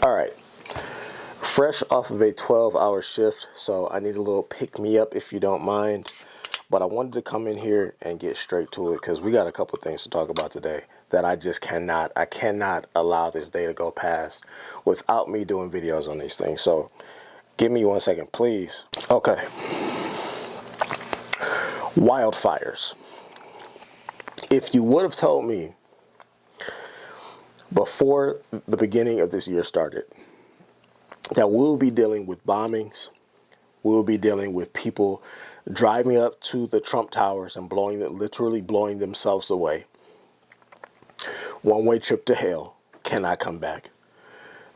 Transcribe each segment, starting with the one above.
All right, fresh off of a 12-hour shift, so I need a little pick-me-up if you don't mind. But I wanted to come in here and get straight to it because we got a couple of things to talk about today that I just cannot allow this day to go past without me doing videos on these things. So give me 1 second, please. Okay. Wildfires. If you would have told me before the beginning of this year started that we'll be dealing with bombings, we'll be dealing with people driving up to the Trump Towers and literally blowing themselves away. One-way trip to hell, cannot come back.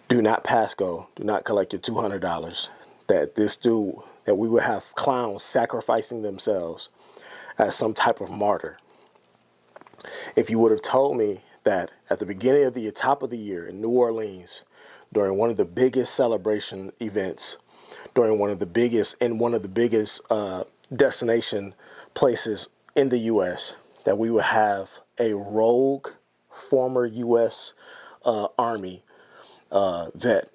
Do not pass go. Do not collect your $200. That we would have clowns sacrificing themselves as some type of martyr. If you would have told me that at the beginning of the top of the year in New Orleans, during one of the biggest celebration events, during one of the biggest destination places in the U.S., that we would have a rogue former U.S. Army vet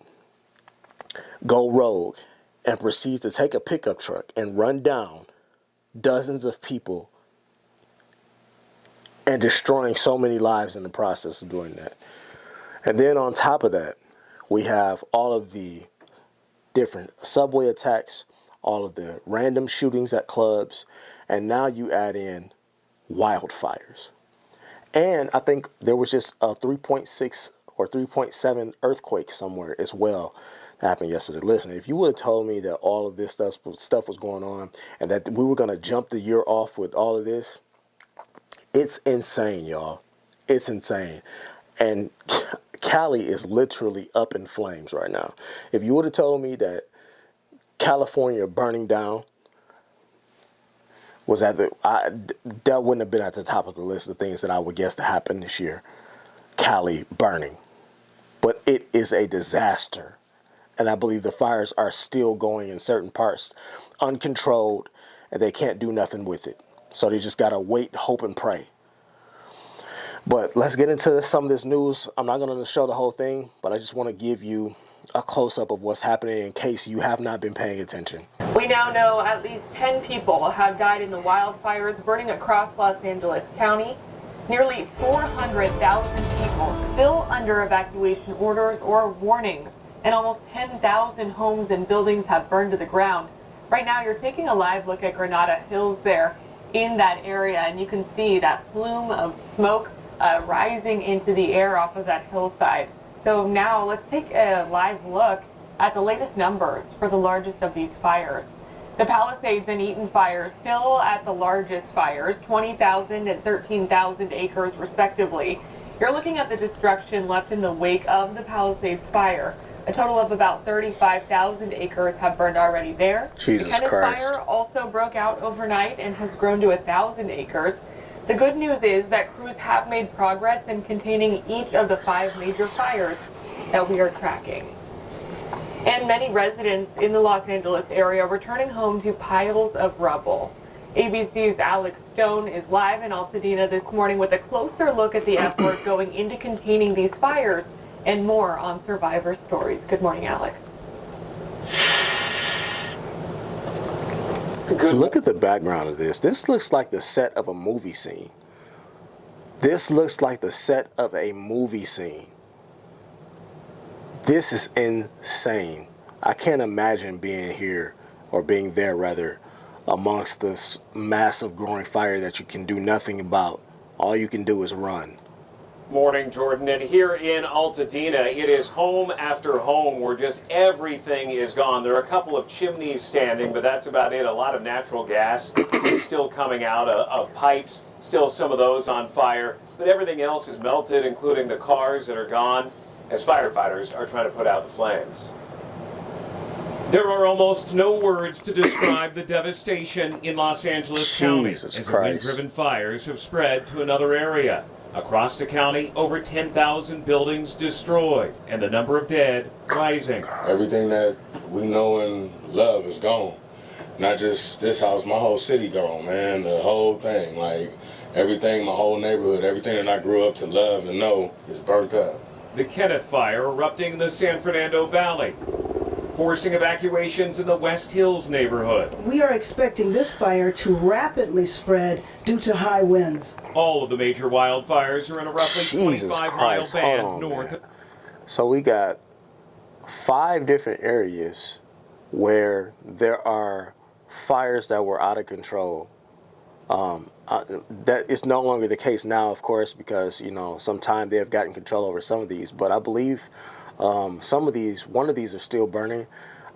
go rogue and proceed to take a pickup truck and run down dozens of people and destroying so many lives in the process of doing that. And then on top of that, we have all of the different subway attacks, all of the random shootings at clubs, and now you add in wildfires. And I think there was just a 3.6 or 3.7 earthquake somewhere as well that happened yesterday. Listen, if you would have told me that all of this stuff was going on and that we were going to jump the year off with all of this, it's insane, y'all. It's insane. And Cali is literally up in flames right now. If you would have told me that California burning down was that wouldn't have been at the top of the list of things that I would guess to happen this year. Cali burning. But it is a disaster. And I believe the fires are still going in certain parts, uncontrolled, and they can't do nothing with it. So they just got to wait, hope, and pray. But let's get into some of this news. I'm not going to show the whole thing, but I just want to give you a close-up of what's happening in case you have not been paying attention. We now know at least 10 people have died in the wildfires burning across Los Angeles County. Nearly 400,000 people still under evacuation orders or warnings, and almost 10,000 homes and buildings have burned to the ground. Right now, you're taking a live look at Granada Hills there in that area, and you can see that plume of smoke rising into the air off of that hillside. So now let's take a live look at the latest numbers for the largest of these fires. The Palisades and Eaton fires still at the largest fires, 20,000 and 13,000 acres respectively. You're looking at the destruction left in the wake of the Palisades fire. A total of about 35,000 acres have burned already there. Jesus Christ. The Kenneth fire also broke out overnight and has grown to 1,000 acres. The good news is that crews have made progress in containing each of the 5 major fires that we are tracking. And many residents in the Los Angeles area returning home to piles of rubble. ABC's Alex Stone is live in Altadena this morning with a closer look at the effort going into containing these fires and more on Survivor Stories. Good morning, Alex. Look at the background of this. This looks like the set of a movie scene. This looks like the set of a movie scene. This is insane. I can't imagine being here, or being there rather, amongst this massive growing fire that you can do nothing about. All you can do is run. Morning, Jordan, and here in Altadena, it is home after home where just everything is gone. There are a couple of chimneys standing, but that's about it. A lot of natural gas is still coming out of pipes, still some of those on fire, but everything else is melted, including the cars that are gone, as firefighters are trying to put out the flames. There are almost no words to describe the devastation in Los Angeles County as the wind-driven fires have spread to another area. Across the county, over 10,000 buildings destroyed, and the number of dead rising. Everything that we know and love is gone. Not just this house, my whole city gone, man. The whole thing, like everything, my whole neighborhood, everything that I grew up to love and know is burnt up. The Kenneth Fire erupting in the San Fernando Valley, forcing evacuations in the West Hills neighborhood. We are expecting this fire to rapidly spread due to high winds. All of the major wildfires are in a roughly Jesus 25-mile Christ, band hold on, north. man. So we got 5 different areas where there are fires that were out of control. That is no longer the case now, of course, because, you know, sometime they have gotten control over some of these. But I believe one of these are still burning.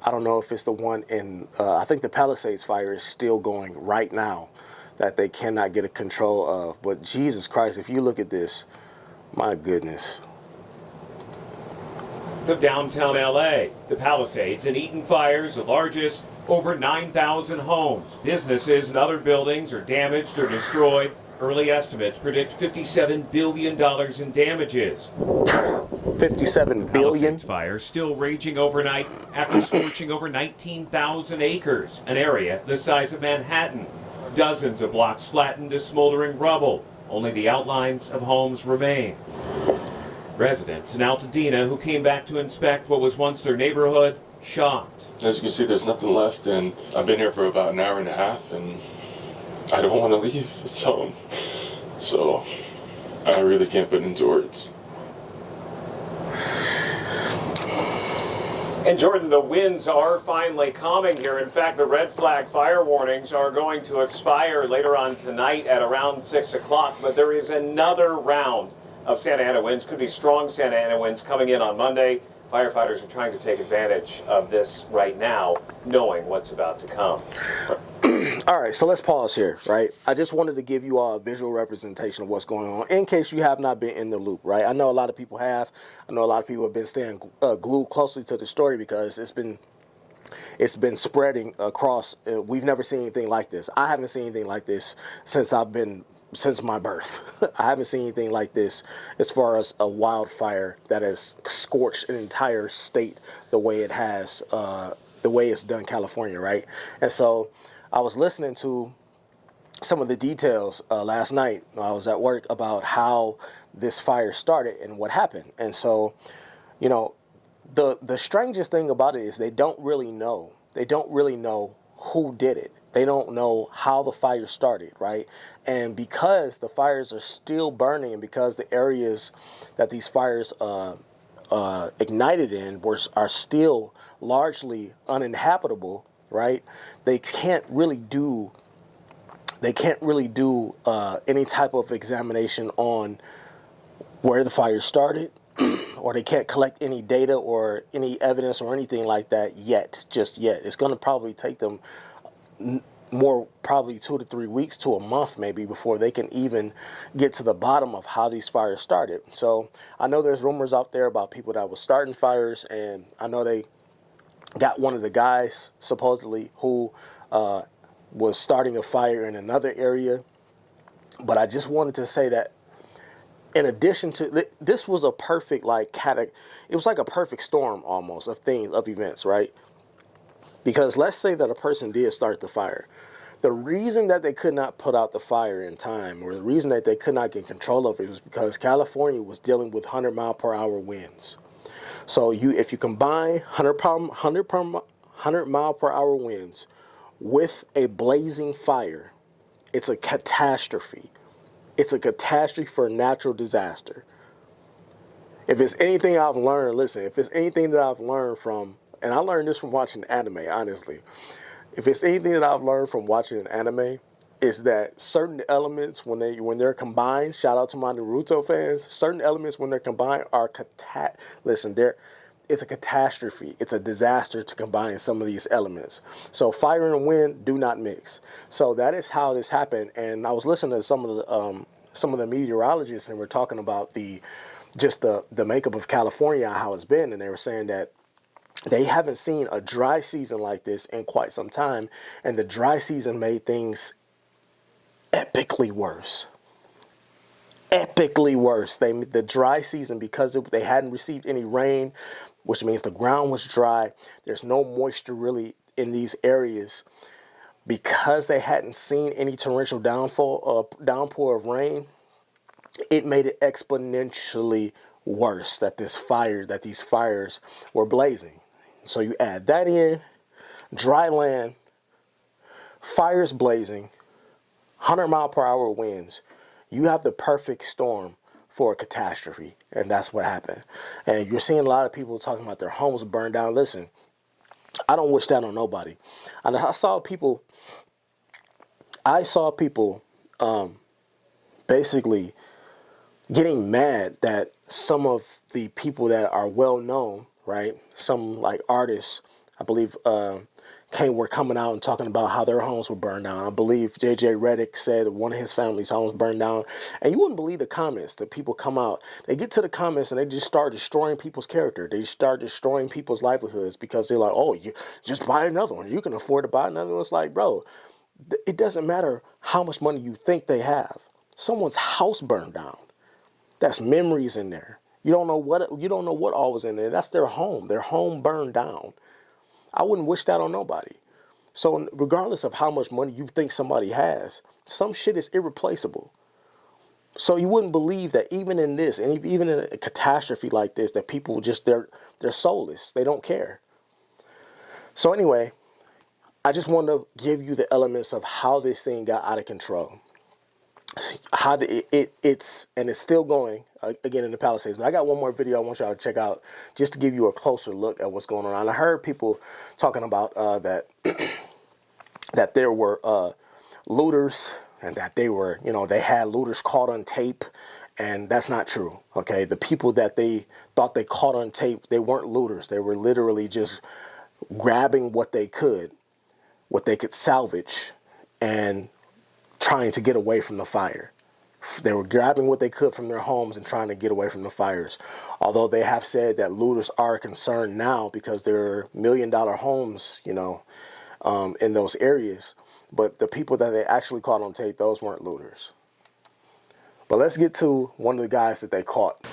I don't know if it's the one in, I think the Palisades fire is still going right now that they cannot get a control of. But Jesus Christ, if you look at this, my goodness. Of downtown LA, the Palisades and Eaton fires, the largest, over 9,000 homes, businesses, and other buildings are damaged or destroyed. Early estimates predict $57 billion in damages. 57 billion? Palisades fire still raging overnight after scorching over 19,000 acres, an area the size of Manhattan. Dozens of blocks flattened to smoldering rubble. Only the outlines of homes remain. Residents in Altadena who came back to inspect what was once their neighborhood, shocked. As you can see, there's nothing left, and I've been here for about an hour and a half, and I don't want to leave. It's home. So I really can't put into words. And Jordan, the winds are finally calming here. In fact, the red flag fire warnings are going to expire later on tonight at around 6 o'clock, but there is another round of Santa Ana winds. Could be strong Santa Ana winds coming in on Monday. Firefighters are trying to take advantage of this right now, knowing what's about to come. All right, so let's pause here, right? I just wanted to give you all a visual representation of what's going on in case you have not been in the loop, right? I know a lot of people have. I know a lot of people have been staying glued closely to the story because it's been spreading across. We've never seen anything like this. I haven't seen anything like this since my birth. I haven't seen anything like this as far as a wildfire that has scorched an entire state the way it has, the way it's done California, right? And so I was listening to some of the details last night when I was at work about how this fire started and what happened. And so, you know, the strangest thing about it is they don't really know. They don't really know who did it. They don't know how the fire started, right? And because the fires are still burning and because the areas that these fires ignited in are still largely uninhabitable, right? They can't really do any type of examination on where the fire started, or they can't collect any data or any evidence or anything like that just yet. It's going to probably take them probably 2 to 3 weeks to a month maybe before they can even get to the bottom of how these fires started. So I know there's rumors out there about people that were starting fires, and I know they got one of the guys supposedly who was starting a fire in another area. But I just wanted to say that in addition to this was a perfect it was like a perfect storm almost of events, right? Because let's say that a person did start the fire. The reason that they could not put out the fire in time, or the reason that they could not get control of it, was because California was dealing with 100-mile-per-hour winds. So if you combine 100-mile-per-hour winds with a blazing fire, it's a catastrophe. It's a catastrophe for a natural disaster. If it's anything I've learned, if it's anything that I've learned from, and I learned this from watching anime, honestly. If it's anything that I've learned from watching an anime, is that certain elements, when they're combined, shout out to my Naruto fans, certain elements when they're combined are it's a catastrophe. It's a disaster to combine some of these elements. So fire and wind do not mix. So that is how this happened. And I was listening to some of the meteorologists, and we're talking about the makeup of California, how it's been, and they were saying that they haven't seen a dry season like this in quite some time, and the dry season made things epically worse. Epically worse. The dry season, because they hadn't received any rain, which means the ground was dry. There's no moisture really in these areas. Because they hadn't seen any torrential downpour of rain, it made it exponentially worse that these fires were blazing. So you add that in, dry land, fires blazing, 100-mile-per-hour winds. You have the perfect storm for a catastrophe, and that's what happened. And you're seeing a lot of people talking about their homes burned down. Listen, I don't wish that on nobody. And I saw people basically getting mad that some of the people that are well known, right? Some like artists, I believe, were coming out and talking about how their homes were burned down. I believe JJ Redick said one of his family's homes burned down. And you wouldn't believe the comments that people come out. They get to the comments and they just start destroying people's character. They start destroying people's livelihoods because they're like, oh, you just buy another one. You can afford to buy another one. It's like, bro, it doesn't matter how much money you think they have. Someone's house burned down. That's memories in there. You don't know what all was in there. That's their home. Their home burned down. I wouldn't wish that on nobody. So regardless of how much money you think somebody has, some shit is irreplaceable. So you wouldn't believe that even in this, and even in a catastrophe like this, that people just, they're soulless. They don't care. So anyway, I just want to give you the elements of how this thing got out of control. How it's still going again in the Palisades. But I got one more video I want y'all to check out just to give you a closer look at what's going on. And I heard people talking about that that there were looters and that they were, they had looters caught on tape, and that's not true. Okay, the people that they thought they caught on tape, they weren't looters. They were literally just grabbing what they could salvage and trying to get away from the fire. They were grabbing what they could from their homes and trying to get away from the fires. Although they have said that looters are concerned now because there are $1 million homes, in those areas. But the people that they actually caught on tape, those weren't looters. But let's get to one of the guys that they caught.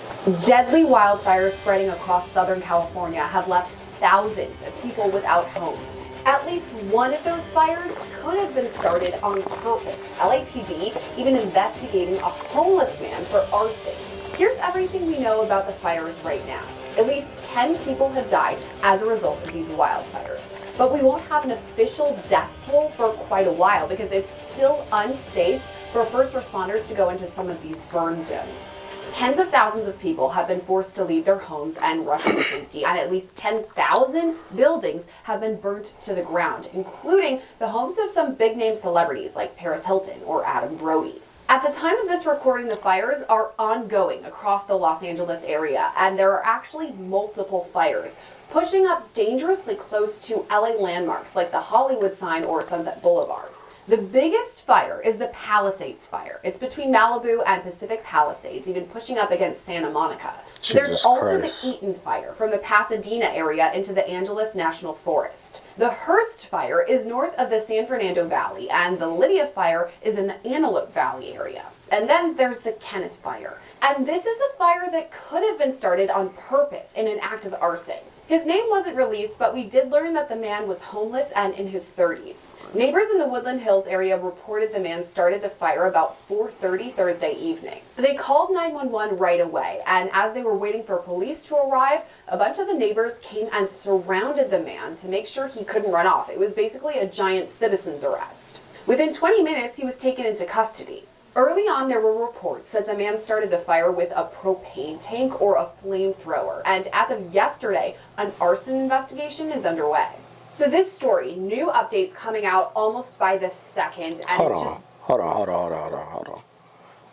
Deadly wildfires spreading across Southern California have left thousands of people without homes. At least one of those fires could have been started on purpose. LAPD even investigating a homeless man for arson. Here's everything we know about the fires right now. At least 10 people have died as a result of these wildfires. But we won't have an official death toll for quite a while because it's still unsafe for first responders to go into some of these burn zones. Tens of thousands of people have been forced to leave their homes and rush to safety, and at least 10,000 buildings have been burnt to the ground, including the homes of some big-name celebrities like Paris Hilton or Adam Brody. At the time of this recording, the fires are ongoing across the Los Angeles area, and there are actually multiple fires pushing up dangerously close to LA landmarks like the Hollywood sign or Sunset Boulevard. The biggest fire is the Palisades fire. It's between Malibu and Pacific Palisades, even pushing up against Santa Monica. There's also the Eaton fire from the Pasadena area into the Angeles National Forest. The Hearst fire is north of the San Fernando Valley, and the Lydia fire is in the Antelope Valley area. And then there's the Kenneth fire. And this is the fire that could have been started on purpose in an act of arson. His name wasn't released, but we did learn that the man was homeless and in his 30s. Neighbors in the Woodland Hills area reported the man started the fire about 4:30 Thursday evening. They called 911 right away, and as they were waiting for police to arrive, a bunch of the neighbors came and surrounded the man to make sure he couldn't run off. It was basically a giant citizen's arrest. Within 20 minutes, he was taken into custody. Early on, there were reports that the man started the fire with a propane tank or a flamethrower, and as of yesterday, an arson investigation is underway. So this story, new updates coming out almost by the second, and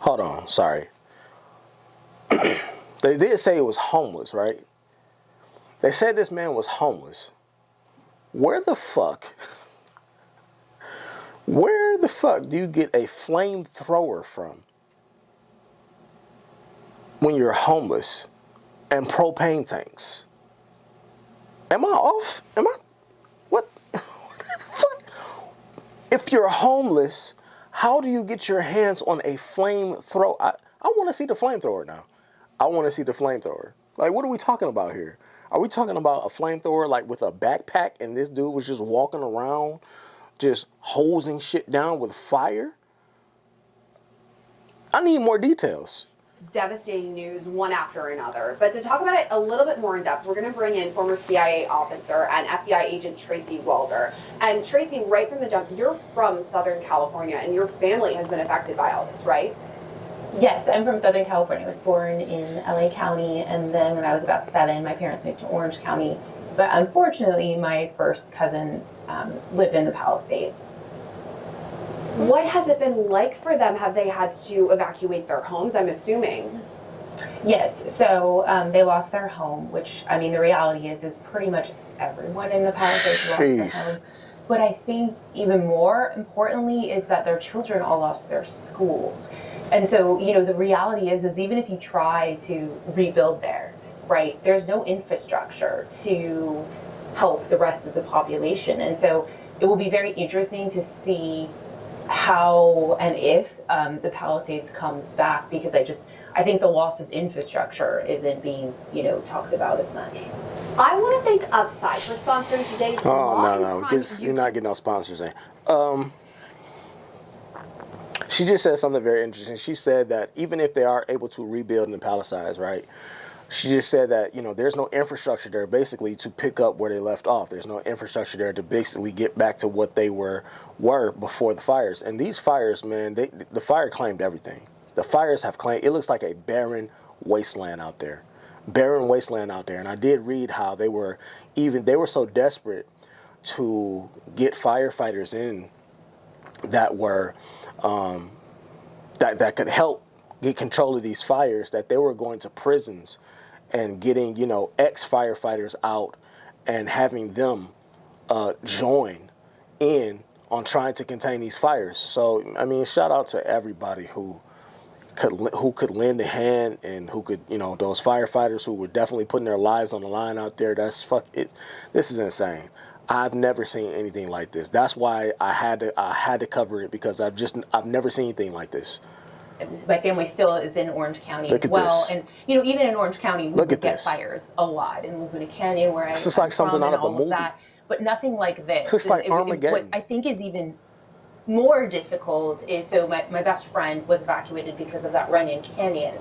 Hold on, sorry. They did say it was homeless, right? They said this man was homeless. Where the fuck do you get a flamethrower from when you're homeless and propane tanks? Am I off? What the fuck? If you're homeless, how do you get your hands on a flamethrower? I want to see the flamethrower now. I want to see the flamethrower. Like, what are we talking about here? Are we talking about a flamethrower like with a backpack and this dude was just walking around just hosing shit down with fire? I need more details. It's devastating news, one after another. But to talk about it a little bit more in depth, we're going to bring in former CIA officer and FBI agent Tracy Walder. And Tracy, right from the jump, you're from Southern California, and your family has been affected by all this, right? Yes, I'm from Southern California. I was born in LA County, and then when I was about 7, my parents moved to Orange County. But unfortunately, my first cousins lived in the Palisades. What has it been like for them? Have they had to evacuate their homes, I'm assuming? Yes, so they lost their home, which, I mean, the reality is pretty much everyone in the Palisades lost their home. But I think even more importantly is that their children all lost their schools. And so, you know, the reality is even if you try to rebuild there, right, there's no infrastructure to help the rest of the population. And so it will be very interesting to see how and if the Palisades comes back, because I think the loss of infrastructure isn't being, you know, talked about as much. I want to thank Upside for sponsoring today's You're not getting no sponsors in. She just said something very interesting. She said that even if they are able to rebuild in the Palisades, right? She just said that, you know, there's no infrastructure there basically to pick up where they left off. There's no infrastructure there to basically get back to what they were before the fires. And these fires, man, the fire claimed everything. The fires have claimed, it looks like a barren wasteland out there. Barren wasteland out there. And I did read how they were so desperate to get firefighters in that were, that could help get control of these fires, that they were going to prisons and getting, you know, ex-firefighters out and having them join in on trying to contain these fires. So, I mean, shout out to everybody who could lend a hand and who could, you know, those firefighters who were definitely putting their lives on the line out there. This is insane. I've never seen anything like this. That's why I had to cover it, because I've never seen anything like this. My family still is in Orange County Look as well, this. and you know, even in Orange County, we would get this. fires a lot in Laguna Canyon, where This is like something out of a movie. That, but nothing like this. It's like Armageddon. What I think is even more difficult is, so my best friend was evacuated because of that Runyon Canyon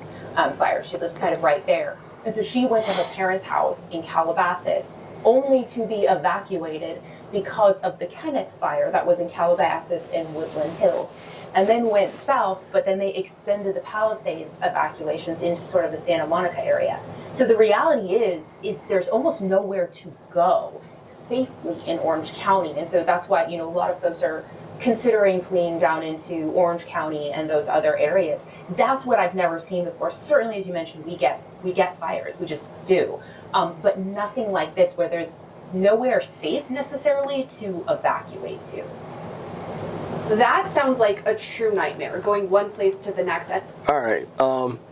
fire. She lives kind of right there, and so she went to her parents' house in Calabasas, only to be evacuated because of the Kenneth fire that was in Calabasas and Woodland Hills. And then went south, but then they extended the Palisades evacuations into sort of the Santa Monica area. So the reality is there's almost nowhere to go safely in Orange County. And so that's why, you know, a lot of folks are considering fleeing down into Orange County and those other areas. That's what I've never seen before. Certainly, as you mentioned, we get fires, we just do. But nothing like this, where there's nowhere safe necessarily to evacuate to. That sounds like a true nightmare, going one place to the next. All right,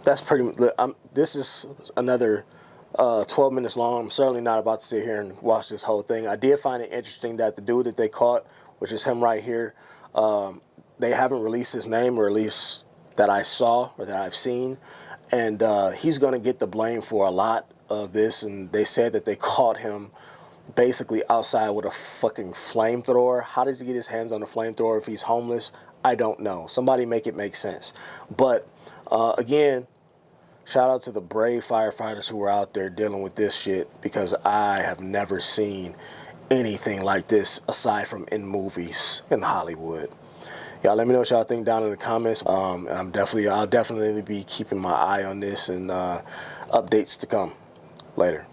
that's pretty. This is another 12 minutes long. I'm certainly not about to sit here and watch this whole thing. I did find it interesting that the dude that they caught, which is him right here, they haven't released his name, or at least that I saw or that I've seen, and he's going to get the blame for a lot of this. And they said that they caught him basically outside with a fucking flamethrower. How does he get his hands on a flamethrower if he's homeless? I don't know. Somebody make it make sense. But again, shout out to the brave firefighters who were out there dealing with this shit, because I have never seen anything like this aside from in movies in Hollywood. Y'all let me know what y'all think down in the comments. And I'll definitely be keeping my eye on this, and updates to come later.